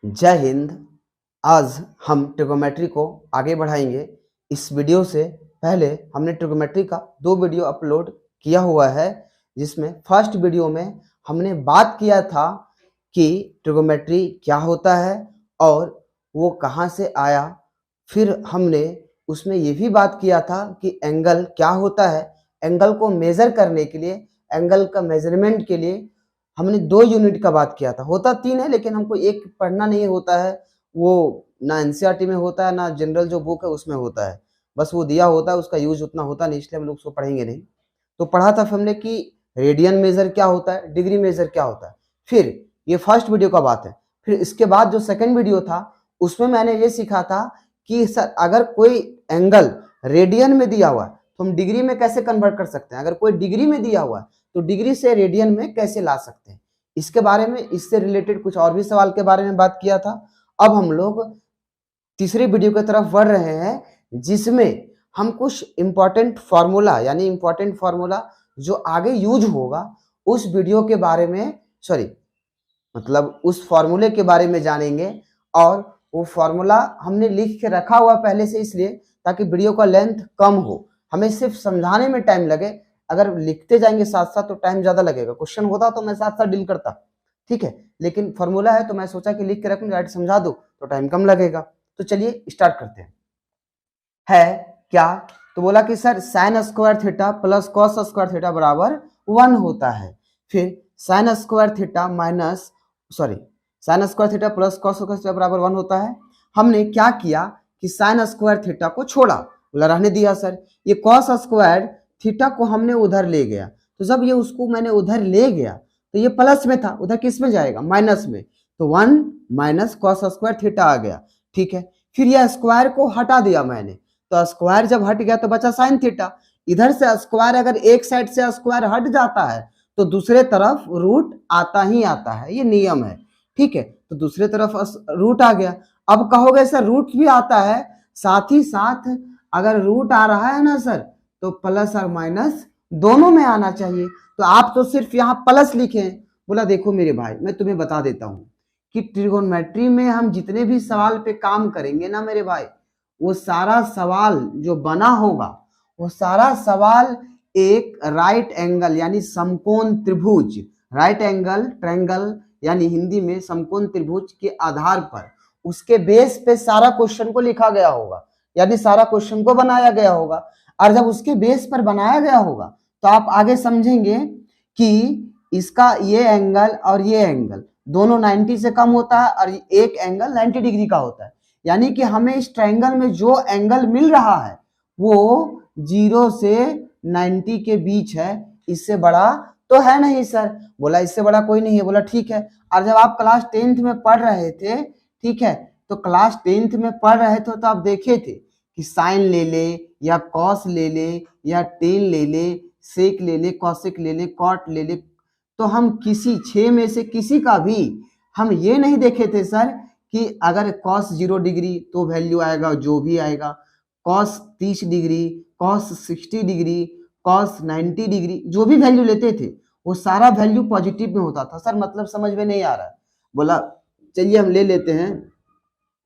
जय हिंद। आज हम ट्रिगोमेट्री को आगे बढ़ाएंगे। इस वीडियो से पहले हमने ट्रिगोमेट्री का 2 वीडियो अपलोड किया हुआ है, जिसमें फर्स्ट वीडियो में हमने बात किया था कि ट्रिगोमेट्री क्या होता है और वो कहाँ से आया। फिर हमने उसमें ये भी बात किया था कि एंगल क्या होता है। एंगल को मेजर करने के लिए, एंगल का मेजरमेंट के लिए हमने 2 यूनिट का बात किया था। होता 3 है, लेकिन हमको एक पढ़ना नहीं होता है। वो ना एनसीईआरटी में होता है, ना जनरल जो बुक है उसमें होता है। बस वो दिया होता है, उसका यूज उतना होता नहीं, इसलिए हम लोग उसको पढ़ेंगे नहीं। तो पढ़ा था फिर हमने कि रेडियन मेजर क्या होता है, डिग्री मेजर क्या होता है। फिर ये फर्स्ट वीडियो का बात है। फिर इसके बाद जो सेकंड वीडियो था उसमें मैंने ये सीखा था कि सर अगर कोई एंगल रेडियन में दिया हुआ है तो हम डिग्री में कैसे कन्वर्ट कर सकते हैं। अगर कोई डिग्री में दिया हुआ है तो डिग्री से रेडियन में कैसे ला सकते हैं। इसके बारे में, इससे रिलेटेड कुछ और भी सवाल के बारे में बात किया था। अब हम लोग तीसरे वीडियो की तरफ बढ़ रहे हैं, जिसमें हम कुछ इंपॉर्टेंट फार्मूला, यानी इंपॉर्टेंट फार्मूला जो आगे यूज होगा उस वीडियो के बारे में, मतलब उस फार्मूले के बारे में जानेंगे। और वो फार्मूला हमने लिख के रखा हुआ पहले से, इसलिए ताकि वीडियो का लेंथ कम हो, हमें सिर्फ समझाने में टाइम लगे। अगर लिखते जाएंगे साथ साथ तो टाइम ज्यादा लगेगा। क्वेश्चन होता तो मैं साथ साथ डील करता, ठीक है, लेकिन फार्मूला है तो मैं सोचा कि लिख के रखूं, डायरेक्ट समझा दो तो टाइम कम लगेगा। तो चलिए स्टार्ट करते हैं। है क्या? तो बोला कि sir sign square theta plus cos square theta बराबर 1 होता है। फिर sign square theta sine square theta plus cos square theta बराबर 1 होता है। हमने क्या किया कि साइन स्क्वायर थीटा को छोड़ा, बोला रहने दिया सर। ये कॉस स्क्वायर थीटा को हमने उधर ले गया, तो जब ये उसको मैंने उधर ले गया तो ये प्लस में था, उधर किस में जाएगा, माइनस में। तो 1 माइनस कॉस स्क्वायर थीटा आ गया, ठीक है। फिर यह स्क्वायर को हटा दिया मैंने, तो स्क्वायर जब हट गया तो बचा साइन थीटा। इधर से स्क्वायर अगर एक साइड से स्क्वायर हट जाता है तो दूसरे तरफ रूट आता ही आता है, ये नियम है, ठीक है। तो दूसरे तरफ रूट आ गया। अब कहोगे सर रूट भी आता है, साथ ही साथ अगर रूट आ रहा है ना सर, तो प्लस और माइनस दोनों में आना चाहिए। तो आप तो सिर्फ यहाँ प्लस लिखे। बोला देखो मेरे भाई, मैं तुम्हें बता देता हूं कि ट्रिगोनोमेट्री में हम जितने भी सवाल पे काम करेंगे ना मेरे भाई, वो सारा सवाल जो बना होगा, वो सारा सवाल एक राइट एंगल यानी समकोण त्रिभुज, राइट एंगल ट्रायंगल यानी हिंदी में समकोण त्रिभुज के आधार पर, उसके बेस पे सारा क्वेश्चन को लिखा गया होगा, यानी सारा क्वेश्चन को बनाया गया होगा। और जब उसके बेस पर बनाया गया होगा तो आप आगे समझेंगे कि इसका ये एंगल और ये एंगल दोनों 90 से कम होता है और एक एंगल 90 डिग्री का होता है। यानी कि हमें इस ट्रायंगल में जो एंगल मिल रहा है वो 0 से 90 के बीच है, इससे बड़ा तो है नहीं सर। बोला इससे बड़ा कोई नहीं है। बोला ठीक है। और जब आप क्लास 10th में पढ़ रहे थे, ठीक है, तो क्लास 10th में पढ़ रहे थे तो आप देखे थे कि साइन ले ले या कॉस ले ले या टेन ले ले, सेक ले ले, कॉसेक ले ले, कॉट ले ले। तो हम किसी 6 में से किसी का भी हम ये नहीं देखे थे सर कि अगर कॉस 0 डिग्री तो वैल्यू आएगा जो भी आएगा, cos 30 degree, cos 60 degree, cos 90 degree, जो भी वैल्यू लेते थे वो सारा वैल्यू पॉजिटिव में होता था। सर मतलब समझ में नहीं आ रहा है। बोला चलिए हम ले लेते हैं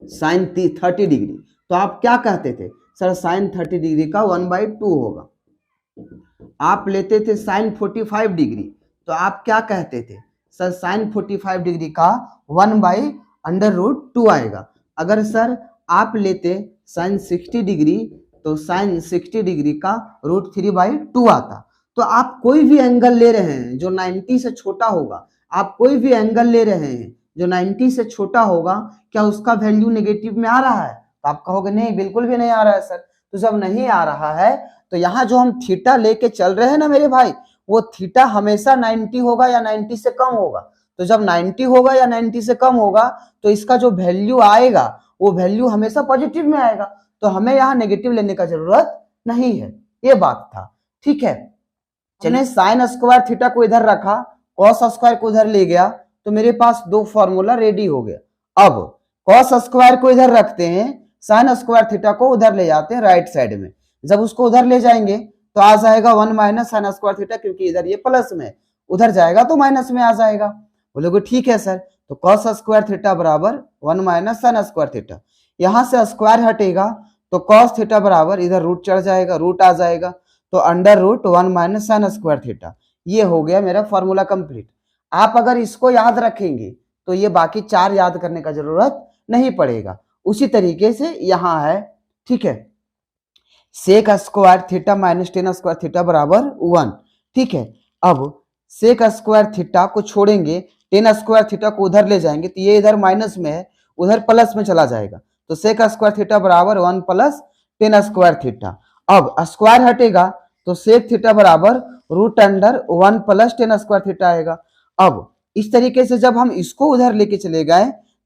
साइन 30 डिग्री। तो आप क्या कहते थे सर, साइन 30 डिग्री का 1/2 होगा। आप लेते थे साइन 45 डिग्री, तो आप क्या कहते थे सर, साइन 45 डिग्री का 1/√2 आएगा। अगर सर आप लेते साइन 60 डिग्री तो साइन 60 डिग्री का √3/2 आता। तो आप कोई भी एंगल ले रहे हैं जो 90 से छोटा होगा, आप कोई भी एंगल ले रहे हैं जो 90 से छोटा होगा, क्या उसका वैल्यू नेगेटिव में आ रहा है? तो आप कहोगे नहीं, बिल्कुल भी नहीं आ रहा है सर। तो जब नहीं आ रहा है तो यहाँ जो हम थीटा लेके चल रहे हैं ना मेरे भाई, वो थीटा हमेशा 90 होगा या 90 से कम होगा। तो जब 90 होगा या 90 से कम होगा तो इसका जो वैल्यू आएगा वो वैल्यू हमेशा पॉजिटिव में आएगा। तो हमें यहाँ नेगेटिव लेने का जरूरत नहीं है, ये बात था, ठीक है। चलिए साइन स्क्वायर थीटा को इधर रखा, कॉस स्क्वायर को उधर ले गया, तो मेरे पास 2 फॉर्मूला रेडी हो गया। अब कॉस स्क्वायर को इधर रखते हैं, साइन स्क्वायर थीटा को उधर ले जाते हैं राइट साइड में। जब उसको उधर ले जाएंगे तो आ जाएगा 1 माइनस साइन स्क्वायर थीटा, क्योंकि इधर ये प्लस में, उधर जाएगा तो माइनस में आ जाएगा। बोलोगे ठीक है सर। तो कॉस स्क्वायर थीटा बराबर 1 माइनस साइन स्क्वायर थीटा। यहां से स्क्वायर हटेगा तो कॉस थीटा बराबर इधर रूट चढ़ जाएगा, रूट आ जाएगा, तो under root 1 minus sine square theta. ये हो गया मेरा फॉर्मूला कंप्लीट। आप अगर इसको याद रखेंगे तो ये बाकी 4 याद करने का जरूरत नहीं पड़ेगा। उसी तरीके से यहां है, ठीक है, sec square theta minus tan square theta बराबर 1, ठीक है। अब सेक स्क्वायर थीटा को छोड़ेंगे, टेन स्क्वायर थीटा को उधर ले जाएंगे तो ये इधर माइनस में है, उधर प्लस में चला जाएगा, तो सेक स्क्वायर थीटा बराबर 1 प्लस टेन स्क्वायर थीटा। अब स्क्वायर हटेगा तो सेक थीटा बराबर root under 1 plus tan square theta आएगा। अब इस तरीके से जब हम इसको उधर लेके चले गए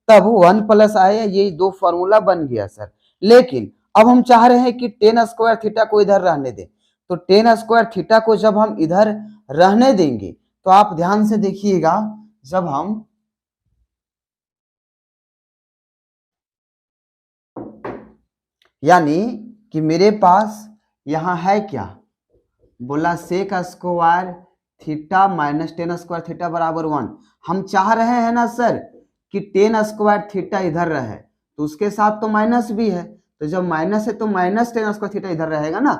तब 1 प्लस आया, ये 2 फॉर्मूला बन गया सर। लेकिन अब हम चाह रहे हैं कि टेन स्क्वायर थीटा को इधर रहने दें, तो टेन स्क्वायर थीटा को जब हम इधर रहने देंगे तो आप ध्यान से देखिएगा, जब हम यानी कि मेरे पास यहां है क्या, बोला sec square theta minus tan square theta बराबर 1। हम चाह रहे हैं ना सर कि टेन स्क्वायर थीटा इधर रहे, तो उसके साथ तो माइनस भी है, तो जब माइनस है तो माइनस टेन स्क्वायर थीटा इधर रहेगा ना,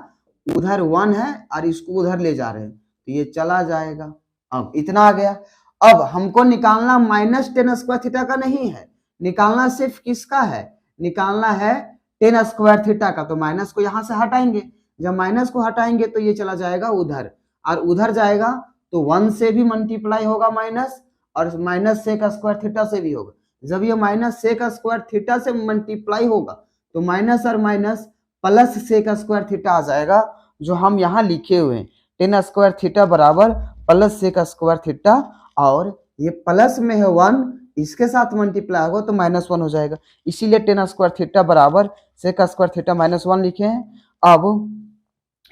उधर 1 है और इसको उधर ले जा रहे हैं तो ये चला जाएगा। अब इतना आ गया। अब हमको निकालना माइनस टेन स्क्वायर थीटा का नहीं है, निकालना सिर्फ किसका है, निकालना है टेन स्क्वायर थीटा का। तो माइनस को यहां से हटाएंगे, जब माइनस को हटाएंगे तो ये चला जाएगा उधर, और उधर जाएगा तो 1 से भी मल्टीप्लाई होगा माइनस, और माइनस सेक स्क्वायर थीटा से भी होगा। जब ये माइनस सेक स्क्वायर थीटा से मल्टीप्लाई होगा तो माइनस और minus plus sec square theta आ जाएगा, जो हम यहाँ लिखे हुए हैं, टेन स्क्वायर थीटा बराबर प्लस सेक स्क्वायर थीटा, और ये प्लस में है 1, इसके साथ मल्टीप्लाई होगा तो -1 हो जाएगा, इसीलिए टेन स्क्वायर थीटा बराबर सेक स्क्वायर थीटा -1 लिखे हैं। अब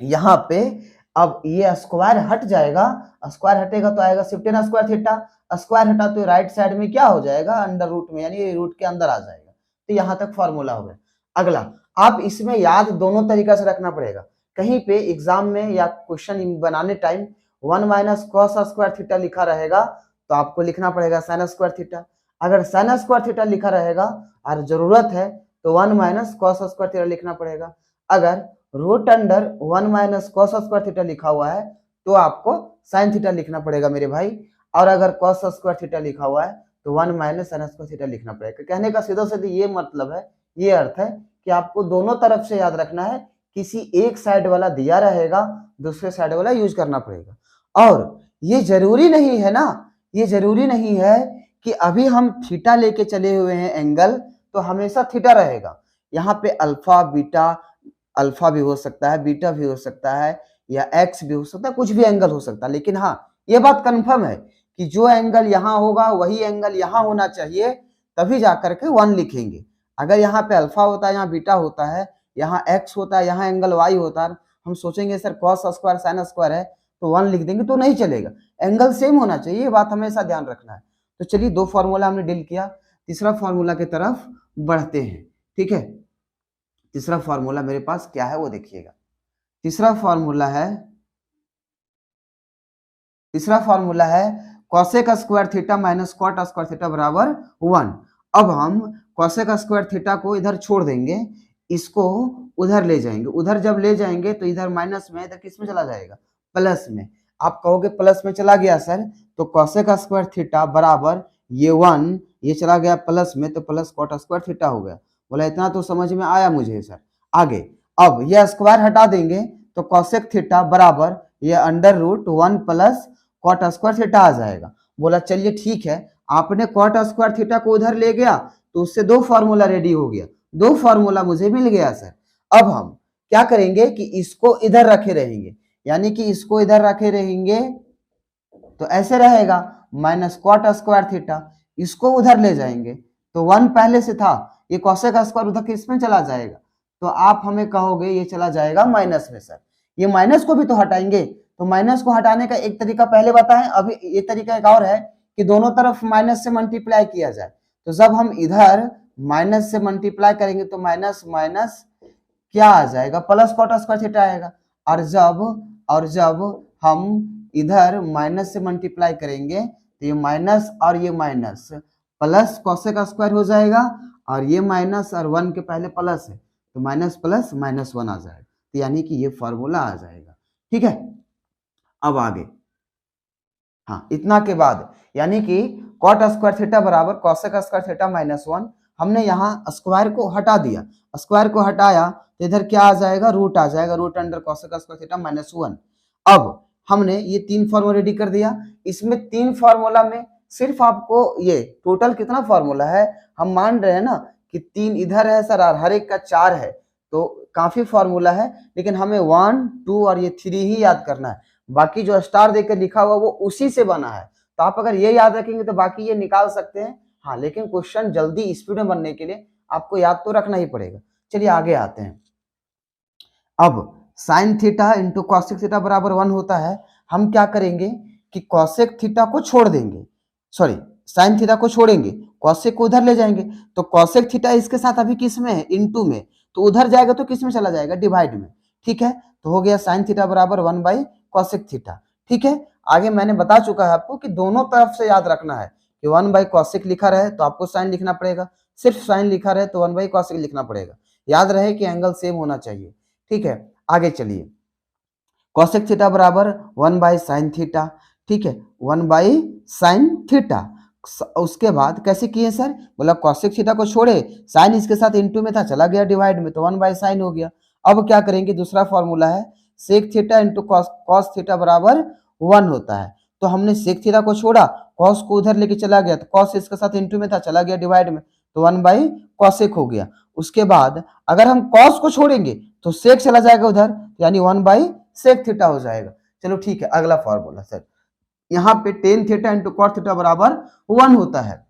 यहाँ पे अब ये स्क्वायर हट जाएगा, स्क्वायर हटेगा तो आएगा सिर्फ टेन स्क्वायर थीटा, स्क्वायर हटा तो राइट साइड में क्या हो जाएगा, अंडर रूट में, यानी रूट के अंदर आ जाएगा। तो यहाँ तक फॉर्मूला हो गया। अगला, आप इसमें याद दोनों तरीका से रखना पड़ेगा। कहीं पे एग्जाम में या क्वेश्चन बनाने time 1 minus cos square theta लिखा रहेगा तो आपको लिखना पड़ेगा साइन स्क्वायर थीटा। अगर साइन स्क्वायर थीटा लिखा रहेगा और जरूरत है तो 1 माइनस कॉस स्क्वायर थीटा लिखना पड़ेगा। अगर root under 1 minus cos square theta लिखा हुआ है तो आपको साइन थीटा लिखना पड़ेगा मेरे भाई, और अगर कॉस स्क्वायर थीटा लिखा हुआ है तो 1 माइनस साइन स्क्वायर थीटा लिखना पड़ेगा। कहने का सीधा सीधा ये मतलब है, ये अर्थ है कि आपको दोनों तरफ से याद रखना है, किसी एक साइड वाला दिया रहेगा, दूसरे साइड वाला यूज करना पड़ेगा। और ये जरूरी नहीं है ना, ये जरूरी नहीं है कि अभी हम थीटा लेके चले हुए हैं एंगल तो हमेशा थीटा रहेगा। यहाँ पे अल्फा बीटा, अल्फा भी हो सकता है, बीटा भी हो सकता है, या एक्स भी हो सकता है, कुछ भी एंगल हो सकता है। लेकिन हाँ, ये बात कंफर्म है कि जो एंगल यहाँ होगा वही एंगल यहाँ होना चाहिए, तभी जाकर के 1 लिखेंगे। अगर यहाँ पे अल्फा होता है, यहाँ बीटा होता है, यहाँ एक्स होता है, यहाँ एंगल वाई होता है, हम सोचेंगे sir cos square sine square है तो 1 लिख देंगे, तो नहीं चलेगा, एंगल सेम होना चाहिए, ये बात हमेशा ध्यान रखना है। तो चलिए 2 फॉर्मूला हमने डील किया, तीसरा फॉर्मूला की तरफ बढ़ते हैं, ठीक है। तीसरा फॉर्मूला मेरे पास क्या है वो देखिएगा। तीसरा फॉर्मूला है cosec square theta minus cot square theta बराबर 1। अब हम कॉसेक स्क्वायर थीटा को इधर छोड़ देंगे, इसको उधर ले जाएंगे, उधर जब ले जाएंगे तो इधर माइनस में, इधर किस में चला जाएगा, प्लस में। आप कहोगे प्लस में चला गया सर, तो कॉसेक स्क्वायर थीटा बराबर ये 1, ये चला गया प्लस में तो प्लस कॉट स्क्वायर थीटा हो गया। बोला इतना तो समझ में आया मुझे सर। आगे अब ये स्क्वायर हटा देंगे तो कॉसेक थीटा बराबर ये under root 1 plus cot square theta आ जाएगा। बोला चलिए ठीक है, आपने कॉट स्क्वायर थीटा को उधर ले गया तो उससे 2 फॉर्मूला रेडी हो गया, 2 फॉर्मूला मुझे मिल गया सर। अब हम क्या करेंगे कि इसको इधर रखे रहेंगे, यानी कि इसको इधर रखे रहेंगे तो ऐसे रहेगा माइनस कॉट स्क्वायर थीटा, इसको उधर ले जाएंगे तो 1 पहले से था, ये कॉसेक स्क्वायर उधर किसमें चला जाएगा, तो आप हमें कहोगे ये चला जाएगा माइनस में सर। ये माइनस को भी तो हटाएंगे, तो माइनस को हटाने का एक तरीका पहले बताएं, अभी ये तरीका एक और है कि दोनों तरफ माइनस से मल्टीप्लाई किया जाए। तो जब हम इधर माइनस से मल्टीप्लाई करेंगे तो माइनस माइनस क्या आ जाएगा, प्लस कॉट स्क्वायर थीटा आएगा, और जब हम इधर माइनस से मल्टीप्लाई करेंगे तो ये माइनस और ये माइनस प्लस कॉसेक का स्क्वायर हो जाएगा, और ये माइनस और 1 के पहले प्लस है तो माइनस प्लस माइनस 1 आ जाएगा, तो यानी कि ये फॉर्मूला आ जाएगा। ठीक है, अब आगे, हाँ इतना के बाद यानी कि कॉट स्क्वायर थीटा बराबर कॉसेक स्क्वायर थीटा माइनस 1, हमने यहाँ स्क्वायर को हटा दिया, स्क्वायर को हटाया तो इधर क्या आ जाएगा, रूट आ जाएगा, root under cosec square theta minus 1। अब हमने ये 3 फार्मूला रेडी कर दिया, इसमें 3 फार्मूला में सिर्फ आपको ये टोटल कितना फार्मूला है, हम मान रहे हैं ना कि 3 इधर है सर और हर एक का 4 है, तो काफी फार्मूला है, लेकिन हमें 1 2 और ये 3 ही याद करना है, बाकी जो स्टार देकर लिखा हुआ वो उसी से बना है। तो आप अगर ये याद रखेंगे तो बाकी ये निकाल सकते हैं, हाँ लेकिन क्वेश्चन जल्दी स्पीड में बनने के लिए आपको याद तो रखना ही पड़ेगा। चलिए आगे आते हैं। अब sine theta into cosec theta बराबर 1 होता है, हम क्या करेंगे कि कॉसेक थीटा को छोड़ देंगे, सॉरी साइन थीटा को छोड़ेंगे, कॉसेक को उधर ले जाएंगे, तो कॉसेक थीटा इसके साथ अभी किस में है, इनटू में, तो उधर जाएगा तो किस में चला जाएगा, डिवाइड में। ठीक है, तो हो गया साइन थीटा बराबर 1 बाई कॉसेक थीटा। ठीक है, आगे मैंने बता चुका है आपको कि दोनों तरफ से याद रखना है कि 1 बाई कॉसेक लिखा रहे तो आपको साइन लिखना पड़ेगा, सिर्फ साइन लिखा रहे तो 1 बाई कॉसेक लिखना पड़ेगा, याद रहे कि एंगल सेम होना चाहिए। ठीक है, आगे चलिए, कॉसेक थीटा बराबर 1 बाई साइन थीटा। ठीक है, 1 बाई साइन थीटा, उसके बाद कैसे किए सर, बोला कॉसेक थीटा को छोड़े, साइन इसके साथ इनटू में था, चला गया डिवाइड में, तो 1 बाई साइन हो गया। अब क्या करेंगे, दूसरा फॉर्मूला है sec theta into cos theta बराबर 1 होता है, तो हमने सेक थीटा को छोड़ा, कॉस को उधर लेके चला गया, तो कॉस इसके साथ इनटू में था, चला गया डिवाइड में, तो 1 बाई कॉसेक हो गया। उसके बाद अगर हम कॉस को छोड़ेंगे तो सेक चला जाएगा उधर, यानी 1 बाई सेक थीटा हो जाएगा। चलो ठीक है, अगला फॉर्मूला सर, यहाँ पे tan theta into cot theta बराबर 1 होता है।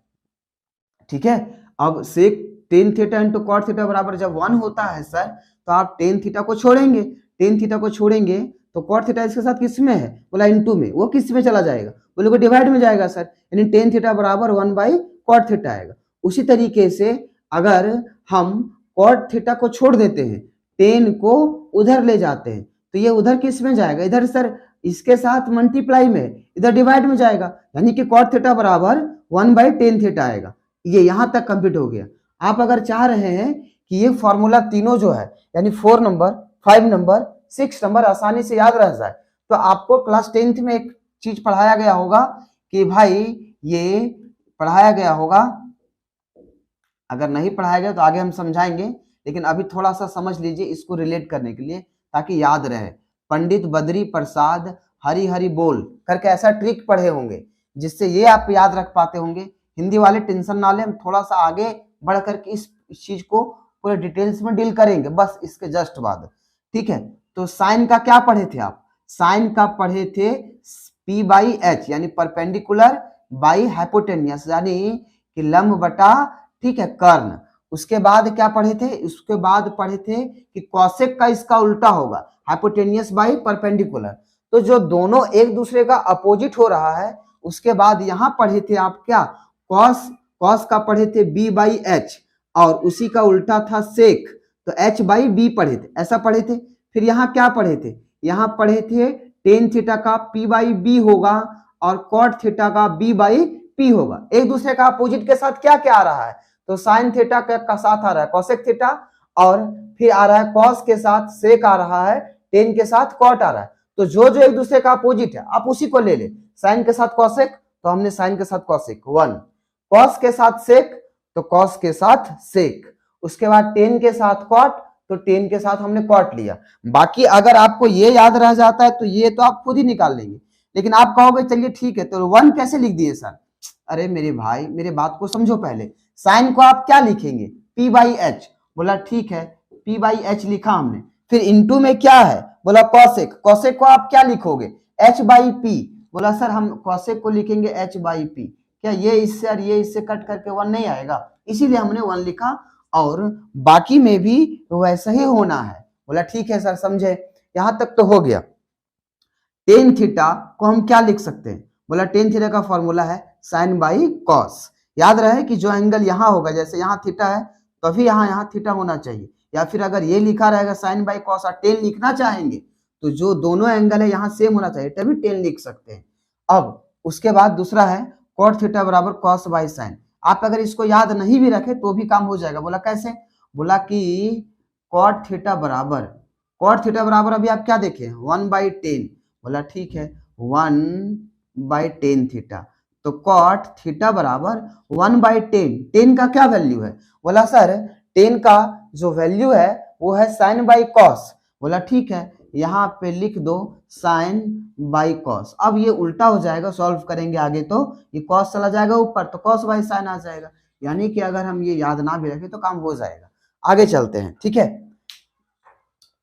ठीक है, अब sec tan theta into cot theta बराबर जब 1 होता है सर, तो आप टेन थीटा को छोड़ेंगे, टेन थीटा को छोड़ेंगे तो कॉट थीटा इसके साथ किस में है, बोला इनटू में, वो किस में चला जाएगा, बोले को डिवाइड में जाएगा सर, यानी टेन थीटा बराबर 1 बाई कॉट थीटा आएगा। उसी तरीके से अगर हम कॉट थीटा को छोड़ देते हैं, टेन को उधर ले जाते हैं, तो ये उधर किस में जाएगा, इधर सर इसके साथ मल्टीप्लाई में, इधर डिवाइड में जाएगा, यानी कि कॉट थीटा बराबर 1 बाई टेन थीटा आएगा। ये यहां तक कंप्लीट हो गया। आप अगर चाह रहे हैं कि ये फॉर्मूला तीनों जो है यानी 4 नंबर 5 नंबर 6 नंबर आसानी से याद रह जाए, तो आपको क्लास 10th में एक चीज पढ़ाया गया होगा कि भाई ये पढ़ाया गया होगा, अगर नहीं पढ़ाया गया तो आगे हम समझाएंगे, लेकिन अभी थोड़ा सा समझ लीजिए इसको रिलेट करने के लिए ताकि याद रहे। पंडित बद्री प्रसाद हरी हरी बोल करके ऐसा ट्रिक पढ़े होंगे जिससे ये आप याद रख पाते होंगे। हिंदी वाले टेंशन ना ले, हम थोड़ा सा आगे बढ़ करके इस चीज को पूरे डिटेल्स में डील करेंगे बस इसके जस्ट बाद। ठीक है, तो साइन का क्या पढ़े थे आप, साइन का पढ़े थे P बाई एच यानी परपेंडिकुलर बाई हाइपोटेनियस यानी कि लंब बटा, ठीक है, कर्ण। उसके बाद क्या पढ़े थे, उसके बाद पढ़े थे कि कॉसेक का इसका उल्टा होगा, हाइपोटेनियस बाई परपेंडिकुलर, तो जो दोनों एक दूसरे का अपोजिट हो रहा है। उसके बाद यहां पढ़े थे आप क्या, कॉस, कॉस का पढ़े थे बी बाई एच और उसी का उल्टा था सेक, तो एच बाई बी पढ़े थे, ऐसा पढ़े थे। फिर यहाँ क्या पढ़े थे, यहाँ पढ़े थे टेन थीटा का पी बाई बी होगा और कॉट थीटा का बी बाई पी होगा। एक दूसरे का अपोजिट के साथ क्या क्या आ रहा है, तो साइन थीटा का साथ आ रहा है कॉसेक थीटा, और फिर आ रहा है कॉस के साथ सेक आ रहा है, टेन के साथ कॉट आ रहा है। तो जो जो एक दूसरे का अपोजिट है आप उसी को ले ले, साइन के साथ कॉसेक तो हमने साइन के साथ कॉसेक 1, कॉस के साथ सेक तो कॉस के साथ सेक, उसके बाद टेन के साथ कॉट तो टेन के साथ हमने कॉट लिया। बाकी अगर आपको ये याद रह जाता है तो ये तो आप खुद ही निकाल लेंगे, लेकिन आप कहोगे चलिए ठीक है तो 1 कैसे लिख दिए सर, अरे मेरे भाई मेरे बात को समझो पहले। साइन को आप क्या लिखेंगे, P बाई एच, बोला ठीक है P बाई एच लिखा हमने, फिर इनटू में क्या है, बोला कॉसेक, कॉसेक को आप क्या लिखोगे H बाई पी, बोला सर हम कॉसेक को लिखेंगे H बाई पी, क्या ये इससे और ये इससे कट करके 1 नहीं आएगा, इसीलिए हमने 1 लिखा, और बाकी में भी वैसा ही होना है। बोला ठीक है सर समझे, यहां तक तो हो गया। टेन थीटा को हम क्या लिख सकते हैं, बोला टेन थीटा का फॉर्मूला है साइन बाई कॉस, याद रहे कि जो एंगल यहाँ होगा, जैसे यहाँ थीटा है तो अभी यहाँ थीटा होना चाहिए, या फिर अगर ये लिखा रहेगा साइन बाई कॉस और टेन लिखना चाहेंगे तो जो दोनों एंगल है यहाँ सेम होना चाहिए, तभी टेन लिख सकते हैं। अब उसके बाद दूसरा है कॉट थीटा बराबर कॉस बाई साइन, आप अगर इसको याद नहीं भी रखे तो भी काम हो जाएगा। बोला कैसे? बोला कि कॉट थीटा बराबर, कॉट थीटा बराबर अभी आप क्या देखे 1/10। बोला ठीक है 1/10 थीटा, तो कॉट थीटा बराबर 1/10। 10 का क्या वैल्यू है? बोला सर 10 का जो वैल्यू है वो है साइन बाई कॉस। बोला ठीक है यहाँ पे लिख दो साइन बाई कॉस। अब ये उल्टा हो जाएगा, सॉल्व करेंगे आगे तो ये कॉस चला जाएगा ऊपर तो कॉस बाई साइन आ जाएगा। यानी कि अगर हम ये याद ना भी रखें तो काम हो जाएगा। आगे चलते हैं, ठीक है।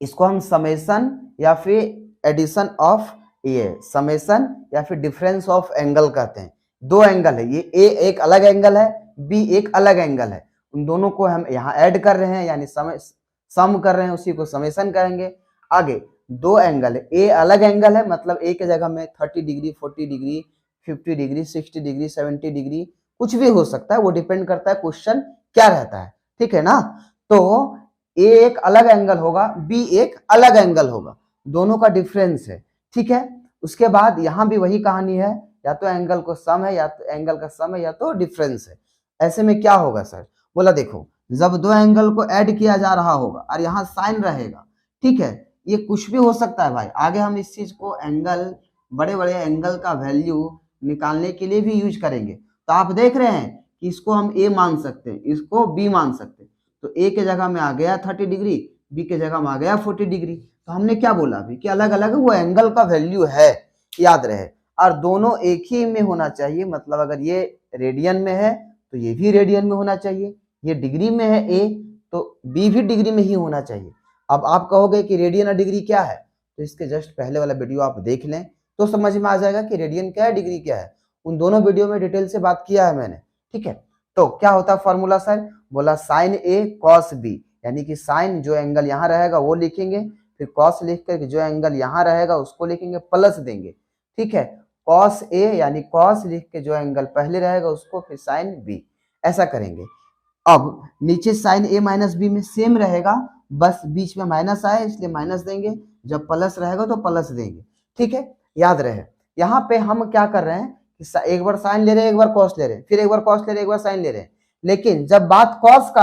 इसको हम समेशन या फिर एडिशन ऑफ ये समेशन या फिर डिफरेंस ऑफ एंगल कहते हैं। दो एंगल है, ये ए एक अलग एंगल है, बी एक अलग एंगल है, उन दोनों को हम यहाँ ऐड कर रहे हैं यानी सम कर रहे हैं, उसी को समेशन कहेंगे। आगे दो एंगल है, ए अलग एंगल है मतलब ए के जगह में 30 degree 40 degree 50 degree 60 degree 70 degree कुछ भी हो सकता है, वो डिपेंड करता है क्वेश्चन क्या रहता है, ठीक है ना। तो ए एक अलग एंगल होगा, बी एक अलग एंगल होगा, दोनों का डिफरेंस है, ठीक है। उसके बाद यहां भी वही कहानी है, या तो एंगल को सम है या तो एंगल का सम है या तो डिफरेंस है। ऐसे में क्या होगा सर? बोला देखो जब दो एंगल को ऐड किया जा रहा होगा और यहाँ साइन रहेगा, ठीक है, ये कुछ भी हो सकता है भाई। आगे हम इस चीज को एंगल, बड़े बड़े एंगल का वैल्यू निकालने के लिए भी यूज करेंगे। तो आप देख रहे हैं कि इसको हम ए मान सकते हैं, इसको बी मान सकते हैं। तो ए के जगह में आ गया 30 डिग्री, बी के जगह में आ गया 40 डिग्री। तो हमने क्या बोला अभी कि अलग अलग वो एंगल का वैल्यू है, याद रहे। और दोनों एक ही में होना चाहिए, मतलब अगर ये रेडियन में है तो ये भी रेडियन में होना चाहिए, ये डिग्री में है ए तो बी भी डिग्री में ही होना चाहिए। अब आप कहोगे कि रेडियन और डिग्री क्या है, तो इसके जस्ट पहले वाला वीडियो आप देख लें तो समझ में आ जाएगा कि रेडियन क्या है डिग्री क्या है। उन दोनों वीडियो में डिटेल से बात किया है मैंने, ठीक है। तो क्या होता है फॉर्मूला सर? बोला साइन ए कॉस बी, यानी कि साइन जो एंगल यहाँ रहेगा वो लिखेंगे, फिर कॉस लिख कर जो एंगल यहाँ रहेगा उसको लिखेंगे प्लस देंगे, ठीक है। कॉस ए यानी कॉस लिख के जो एंगल पहले रहेगा उसको फिर साइन बी, ऐसा करेंगे। अब नीचे साइन ए माइनस बी में सेम रहेगा, बस बीच में माइनस आए इसलिए माइनस देंगे, जब प्लस रहेगा तो प्लस देंगे, ठीक है। याद रहे यहाँ पे हम क्या कर रहे हैं कि एक बार साइन ले रहे हैं एक बार कॉस ले रहे हैं, फिर एक बार कॉस ले रहे हैं एक बार साइन ले रहे हैं, लेकिन जब बात कॉस का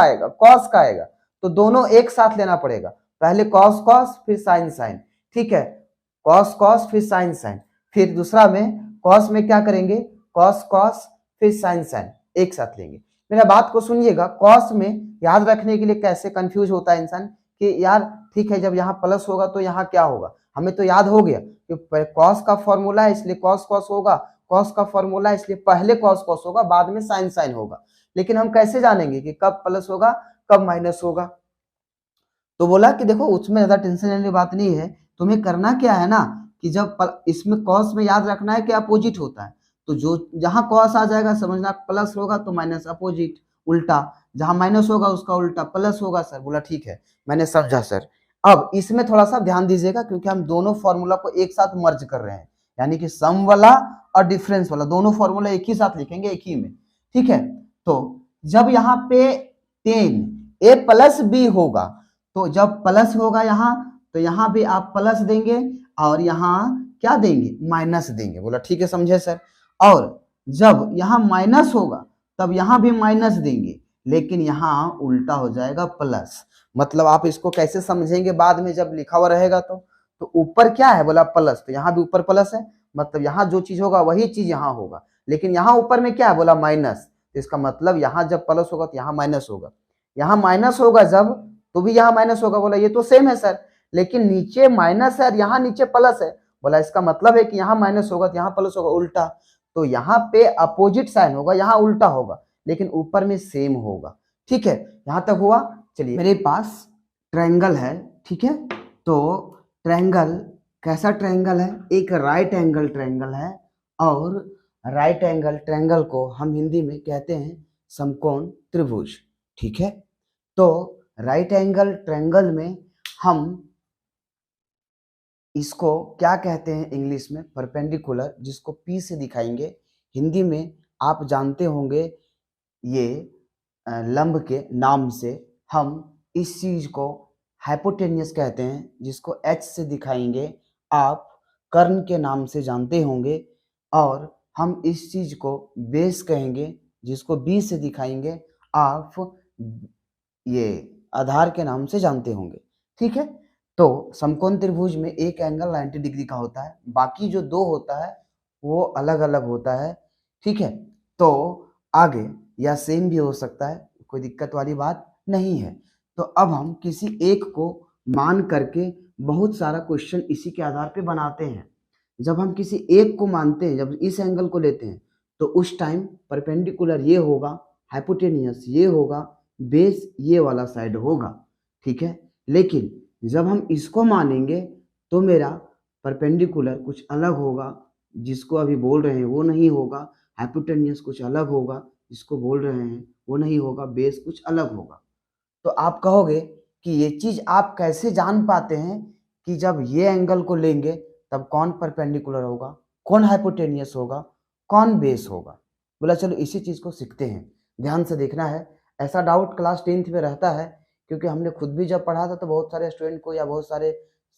आएगा तो दोनों एक साथ लेना पड़ेगा। पहले कॉस कॉस फिर साइन साइन, ठीक है, कॉस कॉस फिर साइन साइन। फिर दूसरा में कॉस में क्या करेंगे, कॉस कॉस फिर साइन साइन, एक साथ लेंगे। मेरा बात को सुनिएगा, कॉस में याद रखने के लिए कैसे कंफ्यूज होता है इंसान कि यार ठीक है जब यहाँ प्लस होगा तो यहाँ क्या होगा, हमें तो याद हो गया कि कॉस का फॉर्मूला है इसलिए कॉस कॉस होगा, कॉस का फॉर्मूला है इसलिए पहले कॉस कॉस होगा बाद में साइन साइन होगा। लेकिन हम कैसे जानेंगे कि कब प्लस होगा कब माइनस होगा? तो बोला कि देखो उसमें ज्यादा टेंशन लेने की बात नहीं है, तुम्हें करना क्या है ना कि जब इसमें कॉस में याद रखना है कि अपोजिट होता है, तो जो जहां कॉस आ जाएगा समझना प्लस होगा तो माइनस अपोजिट उल्टा, जहां माइनस होगा उसका उल्टा प्लस होगा। सर बोला ठीक है मैंने समझा सर। अब इसमें थोड़ा सा ध्यान दीजिएगा क्योंकि हम दोनों फॉर्मूला को एक साथ मर्ज कर रहे हैं, यानी कि सम वाला और डिफरेंस वाला दोनों फॉर्मूला एक ही साथ लिखेंगे एक ही में, ठीक है। तो जब यहाँ पे 10 ए प्लस बी होगा तो जब प्लस होगा यहाँ तो यहाँ भी आप प्लस देंगे और यहाँ क्या देंगे माइनस देंगे। बोला ठीक है समझे सर। और जब यहाँ माइनस होगा तब यहाँ भी माइनस देंगे, लेकिन यहाँ उल्टा हो जाएगा प्लस। मतलब आप इसको कैसे समझेंगे बाद में जब लिखा हुआ रहेगा तो ऊपर क्या है बोला प्लस, तो यहाँ भी ऊपर प्लस है, मतलब यहाँ जो चीज होगा वही चीज यहाँ होगा, लेकिन यहाँ ऊपर में क्या है बोला माइनस, तो इसका मतलब यहाँ जब प्लस होगा तो यहाँ माइनस होगा, यहाँ माइनस होगा जब तो भी यहाँ माइनस होगा। बोला ये तो सेम है सर, लेकिन नीचे माइनस है और यहाँ नीचे प्लस है। बोला इसका मतलब है कि यहाँ माइनस होगा तो यहाँ प्लस होगा उल्टा, तो यहाँ पे अपोजिट साइन होगा यहाँ उल्टा होगा, लेकिन ऊपर में सेम होगा, ठीक है। यहाँ तक हुआ। चलिए मेरे पास ट्रायंगल है, ठीक है। तो ट्रायंगल कैसा ट्रायंगल है, एक राइट एंगल ट्रायंगल है, और राइट एंगल ट्रायंगल को हम हिंदी में कहते हैं समकोण त्रिभुज, ठीक है। तो राइट एंगल ट्रायंगल में हम इसको क्या कहते हैं इंग्लिश में परपेंडिकुलर, जिसको पी से दिखाएंगे, हिंदी में आप जानते होंगे ये लंब के नाम से। हम इस चीज को हाइपोटेन्यूस कहते हैं, जिसको एच से दिखाएंगे आप कर्ण के नाम से जानते होंगे, और हम इस चीज को बेस कहेंगे, जिसको बी से दिखाएंगे आप ये आधार के नाम से जानते होंगे। ठीक है, तो समकोण त्रिभुज में एक एंगल 90 डिग्री का होता है, बाकी जो दो होता है वो अलग अलग होता है। ठीक है, तो आगे या सेम भी हो सकता है, कोई दिक्कत वाली बात नहीं है। तो अब हम किसी एक को मान करके बहुत सारा क्वेश्चन इसी के आधार पे बनाते हैं। जब हम किसी एक को मानते हैं, जब इस एंगल को लेते हैं, तो उस टाइम परपेंडिकुलर ये होगा, हाइपोटेनियस ये होगा, बेस ये वाला साइड होगा। ठीक है, लेकिन जब हम इसको मानेंगे तो मेरा परपेंडिकुलर कुछ अलग होगा, जिसको अभी बोल रहे हैं वो नहीं होगा, हाइपोटेनियस कुछ अलग होगा, जिसको बोल रहे हैं वो नहीं होगा, बेस कुछ अलग होगा। तो आप कहोगे कि ये चीज आप कैसे जान पाते हैं कि जब ये एंगल को लेंगे तब कौन परपेंडिकुलर होगा, कौन हाइपोटेनियस होगा, कौन बेस होगा। बोला चलो इसी चीज को सीखते हैं, ध्यान से देखना है। ऐसा डाउट क्लास 10th में रहता है, क्योंकि हमने खुद भी जब पढ़ा था तो बहुत सारे स्टूडेंट को या बहुत सारे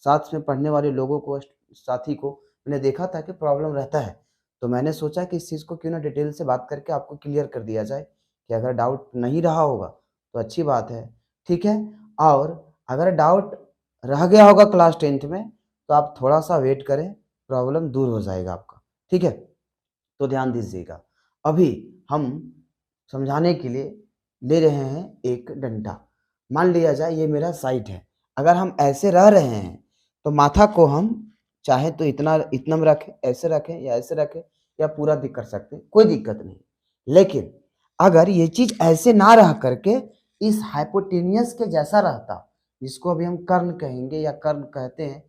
साथ में पढ़ने वाले लोगों को, साथी को मैंने देखा था कि प्रॉब्लम रहता है। तो मैंने सोचा कि इस चीज़ को क्यों ना डिटेल से बात करके आपको क्लियर कर दिया जाए, कि अगर डाउट नहीं रहा होगा तो अच्छी बात है। ठीक है, और अगर डाउट रह गया होगा क्लास 10th में तो आप थोड़ा सा वेट करें, प्रॉब्लम दूर हो जाएगा आपका। ठीक है, तो ध्यान दीजिएगा। अभी हम समझाने के लिए ले रहे हैं एक डंडा। मान लिया जाए ये मेरा साइड है, अगर हम ऐसे रह रहे हैं तो माथा को हम चाहे तो इतना में रखें, ऐसे रखें या ऐसे रखें, या पूरा भी कर सकते हैं, कोई दिक्कत नहीं। लेकिन अगर ये चीज ऐसे ना रह करके इस हाइपोटेनियस के जैसा रहता, जिसको अभी हम कर्ण कहेंगे या कर्ण कहते हैं,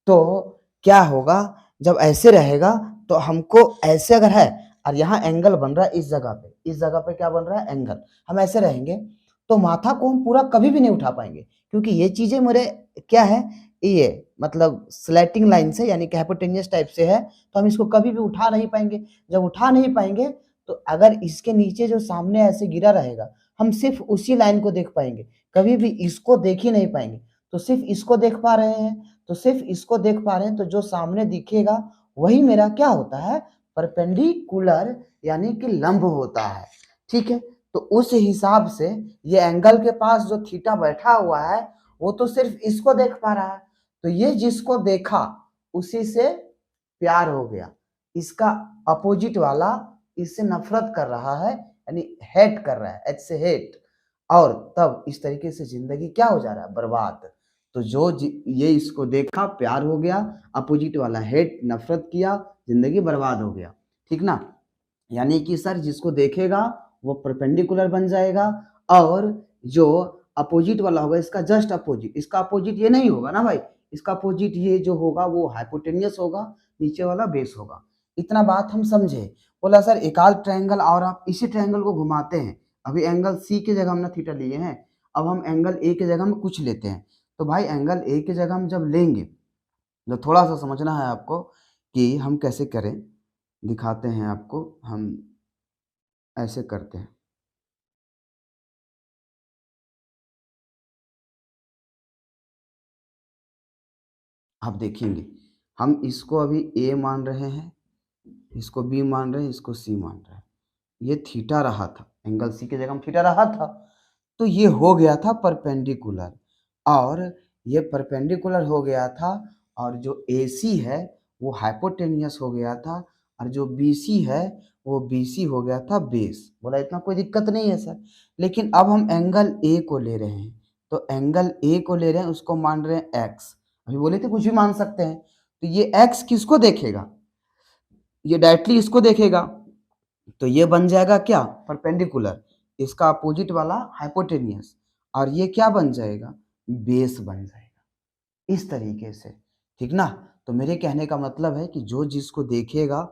तो क्या होगा, जब ऐसे रहेगा तो हमको ऐसे अगर है और यहाँ एंगल बन रहा है इस जगह पे क्या बन रहा है, एंगल, हम ऐसे रहेंगे तो माथा को हम पूरा कभी भी नहीं उठा पाएंगे, क्योंकि ये चीजें मेरे क्या है, ये मतलब स्लैटिंग लाइन से यानी कि हाइपोटेनियस टाइप से है, तो हम इसको कभी भी उठा नहीं पाएंगे। जब उठा नहीं पाएंगे तो अगर इसके नीचे जो सामने ऐसे गिरा रहेगा, हम सिर्फ उसी लाइन को देख पाएंगे, कभी भी इसको देख ही नहीं पाएंगे। तो सिर्फ इसको देख पा रहे हैं, तो सिर्फ इसको देख पा रहे हैं, तो जो सामने दिखेगा वही मेरा क्या होता है, परपेंडिकुलर यानी कि लंब होता है। ठीक है, तो उस हिसाब से ये एंगल के पास जो थीटा बैठा हुआ है वो तो सिर्फ इसको देख पा रहा है, तो ये जिसको देखा उसी से प्यार हो गया, इसका अपोजिट वाला इससे नफरत कर रहा है, यानी हेट कर रहा है, एच से हेट, और तब इस तरीके से जिंदगी क्या हो जा रहा है, बर्बाद। तो जो ये इसको देखा प्यार हो गया, अपोजिट वाला हेट नफरत किया, जिंदगी बर्बाद हो गया। ठीक ना, यानी कि सर जिसको देखेगा वो परपेंडिकुलर बन जाएगा, और जो अपोजिट वाला होगा इसका जस्ट अपोजिट, इसका अपोजिट ये नहीं होगा ना भाई, इसका अपोजिट ये जो होगा वो हाइपोटेनियस होगा, नीचे वाला बेस होगा। इतना बात हम समझे। बोला सर एक आध ट्रायंगल और आप इसी ट्रायंगल को घुमाते हैं, अभी एंगल सी की जगह हमने थीटा लिए हैं, अब हम एंगल ए की जगह में कुछ लेते हैं। तो भाई एंगल ए की जगह हम जब लेंगे तो थोड़ा सा समझना है आपको कि हम कैसे करें, दिखाते हैं आपको। हम ऐसे करते हैं, आप देखेंगे हम इसको अभी ए मान रहे हैं, इसको बी मान रहे हैं, इसको सी मान रहे हैं। ये थीटा रहा था, एंगल सी की जगह हम थीटा रहा था, तो ये हो गया था परपेंडिकुलर, और ये परपेंडिकुलर हो गया था, और जो ए सी है वो हाइपोटेनियस हो गया था, और जो बी सी है वो बी सी हो गया था बेस। बोला इतना कोई दिक्कत नहीं है सर, लेकिन अब हम एंगल ए को ले रहे हैं, तो एंगल ए को ले रहे हैं, उसको मान रहे हैं एक्स, अभी बोले थे कुछ भी मान सकते हैं, तो ये एक्स किसको देखेगा, ये डायरेक्टली इसको देखेगा, तो ये बन जाएगा क्या, परपेंडिकुलर, इसका अपोजिट वाला हाइपोटेनियस, और ये क्या बन जाएगा, बेस बन जाएगा, इस तरीके से। ठीक ना, तो मेरे कहने का मतलब है कि जो जिसको देखेगा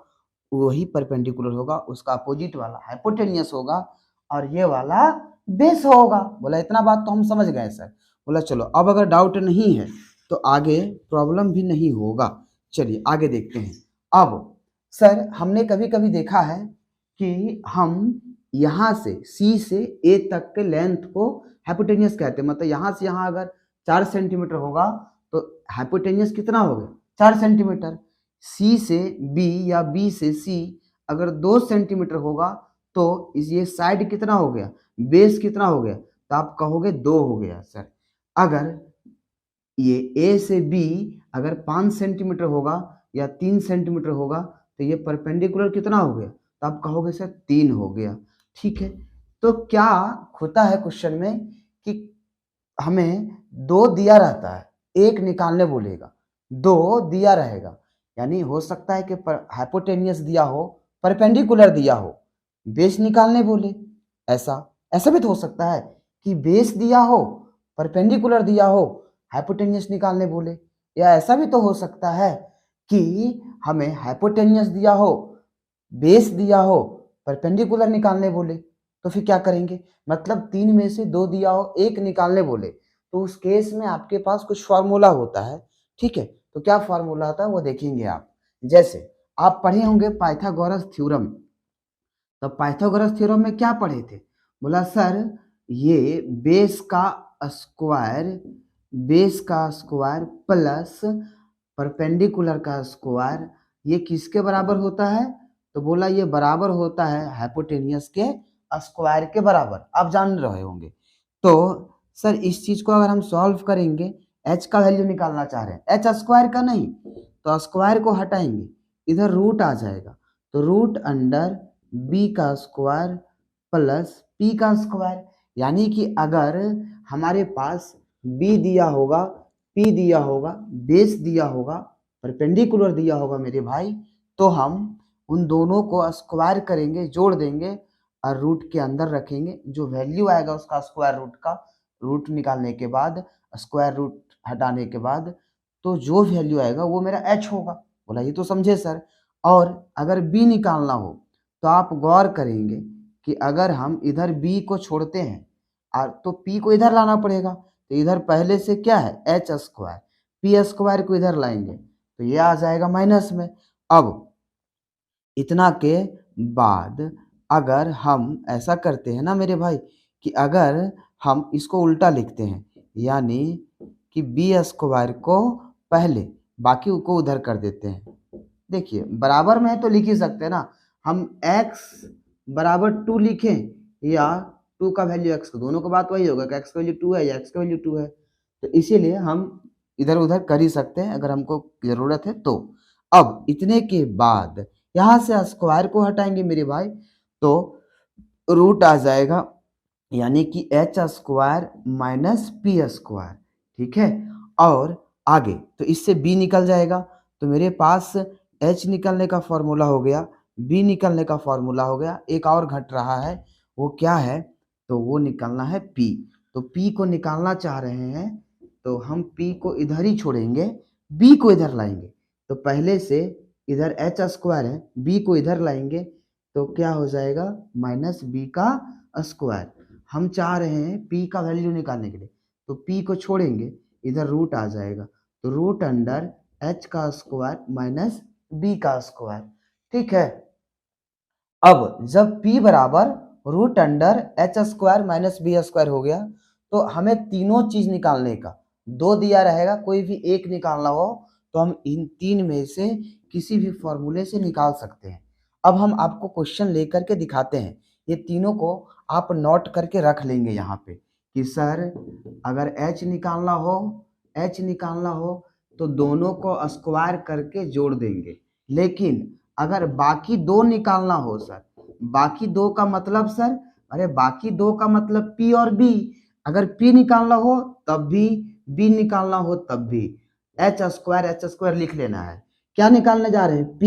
वही परपेंडिकुलर होगा, उसका अपोजिट वाला हाइपोटेनियस होगा, और ये वाला बेस होगा। बोला इतना बात तो हम समझ गए सर। बोला चलो अब अगर डाउट नहीं है तो आगे प्रॉब्लम भी नहीं होगा। चलिए आगे देखते हैं। अब सर हमने कभी कभी देखा है कि हम यहाँ से सी से ए तक के लेंथ को हाइपोटेनियस कहते हैं, मतलब यहाँ से यहाँ अगर 4 सेंटीमीटर होगा तो हाइपोटेनियस कितना हो गया, 4 सेंटीमीटर। सी से बी या बी से सी अगर 2 सेंटीमीटर होगा तो ये साइड कितना हो गया, बेस कितना हो गया, तो आप कहोगे 2 हो गया सर। अगर ये ए से बी अगर 5 सेंटीमीटर होगा या 3 सेंटीमीटर होगा तो ये परपेंडिकुलर कितना हो गया, तो आप कहोगे सर 3 हो गया। ठीक है, तो क्या होता है क्वेश्चन में कि हमें 2 दिया रहता है, 1 निकालने बोलेगा, 2 दिया रहेगा, यानी हो सकता है कि हाइपोटेनियस दिया हो, परपेंडिकुलर दिया हो, बेस निकालने बोले। ऐसा भी तो हो सकता है कि बेस दिया हो, परपेंडिकुलर दिया हो, हाइपोटेनियस निकालने बोले। या ऐसा भी तो हो सकता है कि हमें हाइपोटेनियस दिया हो, बेस दिया हो, परपेंडिकुलर निकालने बोले। तो फिर क्या करेंगे, मतलब 3 में से 2 दिया हो, 1 निकालने बोले, तो उस केस में आपके पास कुछ फार्मूला होता है। ठीक है, तो क्या फार्मूला होता है वो देखेंगे आप। जैसे आप पढ़े होंगे पाइथागोरस थ्योरम, तो पाइथागोरस थ्योरम में क्या पढ़े थे, बोला सर ये बेस का स्क्वायर प्लस परपेंडिकुलर का स्क्वायर ये किसके बराबर होता है, तो बोला ये बराबर होता है हाइपोटेनियस के स्क्वायर के बराबर। आप जान रहे होंगे। तो सर इस चीज को अगर हम सॉल्व करेंगे, h का वैल्यू निकालना चाह रहे हैं, h स्क्वायर का नहीं, तो स्क्वायर को हटाएंगे, इधर रूट आ जाएगा, तो रूट अंडर b का स्क्वायर प्लस p का स्क्वायर। यानी कि अगर हमारे पास b दिया होगा, p दिया होगा, बेस दिया होगा, परपेंडिकुलर दिया होगा मेरे भाई, तो हम उन दोनों को स्क्वायर करेंगे, जोड़ देंगे और रूट के अंदर रखेंगे। जो वैल्यू आएगा उसका स्क्वायर रूट का, रूट निकालने के बाद, स्क्वायर रूट हटाने के बाद, तो जो वैल्यू आएगा वो मेरा h होगा। बोला ये तो समझे सर। और अगर b निकालना हो तो आप गौर करेंगे कि अगर हम इधर b को छोड़ते हैं और तो p को इधर लाना पड़ेगा, तो इधर पहले से क्या है h स्क्वायर, p स्क्वायर को इधर लाएंगे तो ये आ जाएगा माइनस में। अब इतना के बाद अगर हम ऐसा करते हैं ना मेरे भाई कि अगर हम इसको उल्टा लिखते हैं, यानी कि बी स्क्वायर को पहले बाकी को उधर कर देते हैं। देखिए बराबर में है तो लिख ही सकते हैं ना, हम x बराबर 2 लिखें या 2 का वैल्यू x, दोनों का बात वही होगा कि x का वैल्यू 2 है या x का वैल्यू 2 है, तो इसीलिए हम इधर उधर कर ही सकते हैं अगर हमको जरूरत है तो। अब इतने के बाद यहाँ से स्क्वायर को हटाएंगे मेरे भाई, तो रूट आ जाएगा, यानी कि H square minus P square. ठीक है, और आगे तो इससे b निकल जाएगा, तो मेरे पास h निकलने का फॉर्मूला हो गया, b निकलने का फॉर्मूला हो गया, एक और घट रहा है, वो क्या है, तो वो निकलना है p। तो p को निकालना चाह रहे हैं तो हम p को इधर ही छोड़ेंगे, b को इधर लाएंगे, तो पहले से इधर h स्क्वायर है, b को इधर लाएंगे तो क्या हो जाएगा माइनस b का स्क्वायर। हम चाह रहे हैं p का वैल्यू निकालने के लिए, तो p को छोड़ेंगे, इधर रूट आ जाएगा, तो रूट अंडर h का स्क्वायर माइनस b का स्क्वायर। ठीक है, अब जब p बराबर root under H square minus B square हो गया, तो हमें तीनों चीज निकालने का, 2 दिया रहेगा, कोई भी एक निकालना हो तो हम इन 3 में से किसी भी फॉर्मूले से निकाल सकते हैं। अब हम आपको क्वेश्चन लेकर के दिखाते हैं, ये तीनों को आप नोट करके रख लेंगे यहाँ पे कि सर अगर h निकालना हो तो दोनों को स्क्वायर करके जोड़ देंगे, लेकिन अगर बाकी 2 निकालना हो सर, बाकी 2 का मतलब सर, अरे बाकी 2 का मतलब p और b, अगर p निकालना हो तब भी, b निकालना हो तब भी, h स्क्वायर लिख लेना है। क्या निकालने जा रहे हैं p,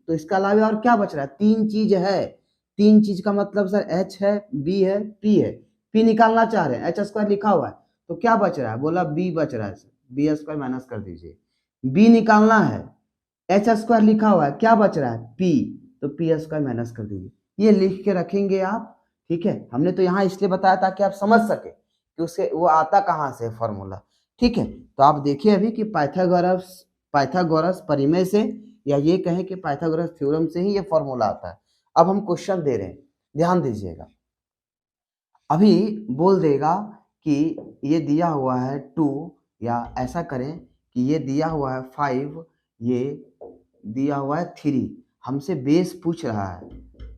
तो इसके अलावा और क्या बच रहा है, 3 चीज है, 3 चीज का मतलब सर h है, b है, p है, p निकालना चाह रहे हैं, h स्क्वायर लिखा हुआ है, तो क्या बच रहा है, बोला b बच रहा है सर, b स्क्वायर माइनस कर दीजिए, b निकालना है, एच स्क्वायर लिखा हुआ है, क्या बच रहा है p, तो p स्क्वायर माइनस कर दीजिए, ये लिख के रखेंगे आप। ठीक है, हमने तो यहाँ इसलिए बताया ताकि आप समझ सके कि उससे वो आता कहाँ से फॉर्मूला। ठीक है, तो आप देखिए अभी कि पाइथागोरस परिमेय से, या ये कहें कि पाइथागोरस थ्योरम से ही ये फॉर्मूला आता है। अब हम क्वेश्चन दे रहे हैं, ध्यान दीजिएगा, अभी बोल देगा कि ये दिया हुआ है 2, या ऐसा करें कि ये दिया हुआ है 5, ये दिया हुआ है 3, हमसे बेस पूछ रहा है,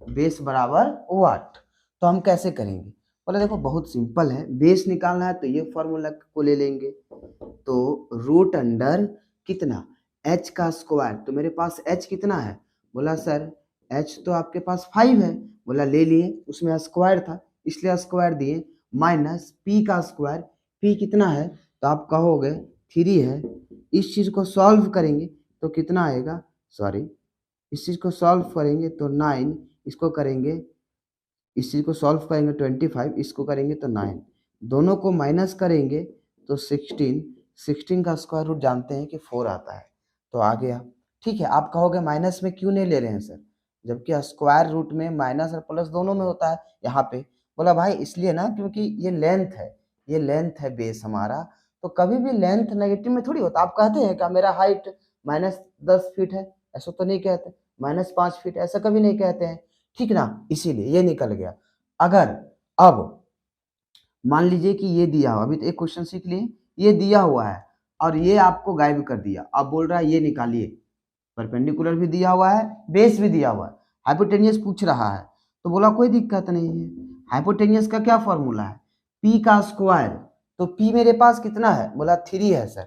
बेस बराबर वाट। तो हम कैसे करेंगे? बोले देखो बहुत सिंपल है, बेस निकालना है तो ये फॉर्मूला को ले लेंगे, तो रूट अंडर कितना h का स्क्वायर। तो मेरे पास h कितना है? बोला सर h तो आपके पास 5 है। बोला ले लिए, उसमें स्क्वायर था इसलिए स्क्वायर दिए, माइनस p का स्क्वायर, p कितना है? तो आप कहोगे 3 है। इस चीज़ को सॉल्व करेंगे तो कितना आएगा, सॉरी इस चीज़ को सॉल्व करेंगे तो 9, इसको करेंगे, इस चीज़ को सॉल्व करेंगे 25, इसको करेंगे तो 9, दोनों को माइनस करेंगे तो 16, 16 का स्क्वायर रूट जानते हैं कि 4 आता है, तो आ गया। ठीक है, आप कहोगे माइनस में क्यों नहीं ले रहे हैं सर, जबकि स्क्वायर रूट में माइनस और प्लस दोनों में होता है यहाँ पे। बोला भाई इसलिए ना क्योंकि ये लेंथ है, ये लेंथ है बेस हमारा, तो कभी भी लेंथ नेगेटिव में थोड़ी होता। आप कहते हैं क्या मेरा हाइट -10 फीट है, ऐसा तो नहीं कहते, -5 फीट ऐसा कभी नहीं कहते हैं, ठीक ना, इसीलिए ये निकल गया। अगर अब मान लीजिए कि ये दिया हुआ, अभी तो एक क्वेश्चन सीख लिए, ये दिया हुआ है और ये आपको गायब कर दिया, अब बोल रहा है ये निकालिए, परपेंडिकुलर भी दिया हुआ है, बेस भी दिया हुआ है, हाइपोटेनियस पूछ रहा है, तो बोला कोई दिक्कत नहीं है। हाइपोटेनियस का क्या फॉर्मूला है? पी का स्क्वायर, तो पी मेरे पास कितना है? बोला 3 है सर,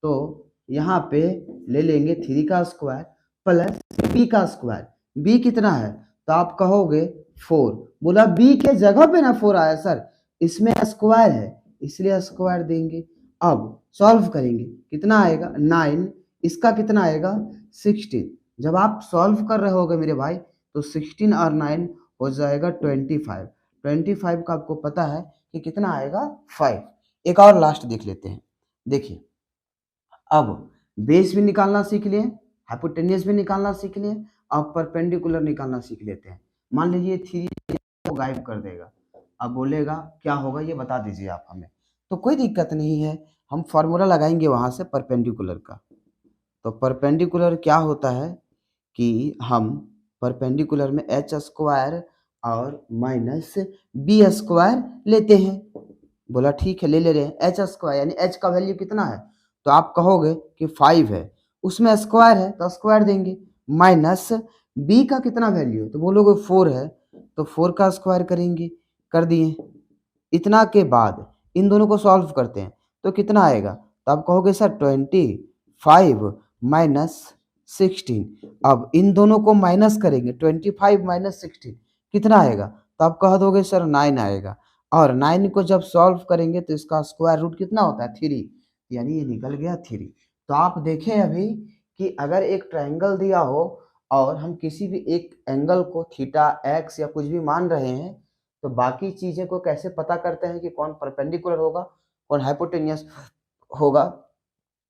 तो यहाँ पे ले लेंगे 3 का स्क्वायर प्लस बी का स्क्वायर, बी कितना है? तो आप कहोगे 4। बोला बी के जगह पे ना 4 आया सर, इसमें स्क्वायर है इसलिए स्क्वायर देंगे। अब सॉल्व करेंगे कितना आएगा 9, इसका कितना आएगा 16। जब आप सॉल्व कर रहे होगे मेरे भाई तो 16 और 9 हो जाएगा 25, 25 का आपको पता है कि कितना आएगा 5। एक और लास्ट देख लेते हैं, देखिए अब बेस भी निकालना सीख लिए, हाइपोटेनियस भी निकालना सीख लिए, अब परपेंडिकुलर निकालना सीख लेते हैं। मान लीजिए 3 को गायब कर देगा, अब बोलेगा क्या होगा ये बता दीजिए आप हमें, तो कोई दिक्कत नहीं है, हम फार्मूला लगाएंगे वहां से परपेंडिकुलर का। तो परपेंडिकुलर क्या होता है कि हम परपेंडिकुलर में एच स्क्वायर और माइनस बी स्क्वायर लेते हैं। बोला ठीक है ले रहे हैं, एच स्क्वायर यानी एच का वैल्यू कितना है? तो आप कहोगे कि 5 है, उसमें स्क्वायर है तो स्क्वायर देंगे, माइनस बी का कितना वैल्यू है? तो बोलोगे 4 है, तो 4 का स्क्वायर करेंगे, कर दिए। इतना के बाद इन दोनों को सॉल्व करते हैं तो कितना आएगा? तो आप कहोगे सर 25 माइनस 16। अब इन दोनों को माइनस करेंगे, 25 माइनस 16 कितना आएगा? तो आप कह दोगे सर 9 आएगा, और 9 को जब सॉल्व करेंगे तो इसका स्क्वायर रूट कितना होता है 3, यानी ये निकल गया 3। तो आप देखें अभी कि अगर एक ट्रायंगल दिया हो और हम किसी भी एक एंगल को थीटा एक्स या कुछ भी मान रहे हैं, तो बाकी चीजें को कैसे पता करते हैं कि कौन परपेंडिकुलर होगा कौन हाइपोटेनियस होगा।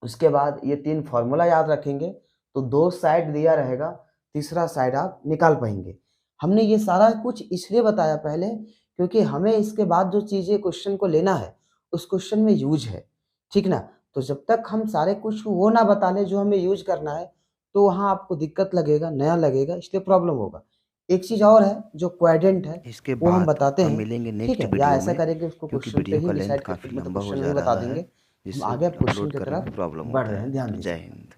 उसके बाद ये 3 फॉर्मूला याद रखेंगे तो 2 साइड दिया रहेगा, तीसरा साइड आप निकाल पाएंगे। हमने ये सारा कुछ इसलिए बताया पहले क्योंकि हमें इसके बाद जो चीजें क्वेश्चन को लेना है उस क्वेश्चन में यूज है, ठीक ना। तो जब तक हम सारे कुछ वो ना बता लें जो हमें यूज करना है तो वहाँ आपको दिक्कत लगेगा, नया लगेगा, इसलिए प्रॉब्लम होगा। एक चीज और है जो क्वाड्रेंट है इसके वो हम बाद बताते हम हैं, मिलेंगे ठीक नेक्स्ट है, या वीडियो ऐसा में, करेंगे उसको क्योंकि क्वेश्चन पे वीडियो ही का लेंथ डिसाइड काफ़ी करके मतलब लंबा हो क्वेश्चन जा में बता रहा है, देंगे। हम जिससे आगे क्वेश्चन अपलोड की करने में तरफ प्रॉब्लम हो बढ़ रहा रहे हैं, ध्यान है। जय दीजिए। हिंद।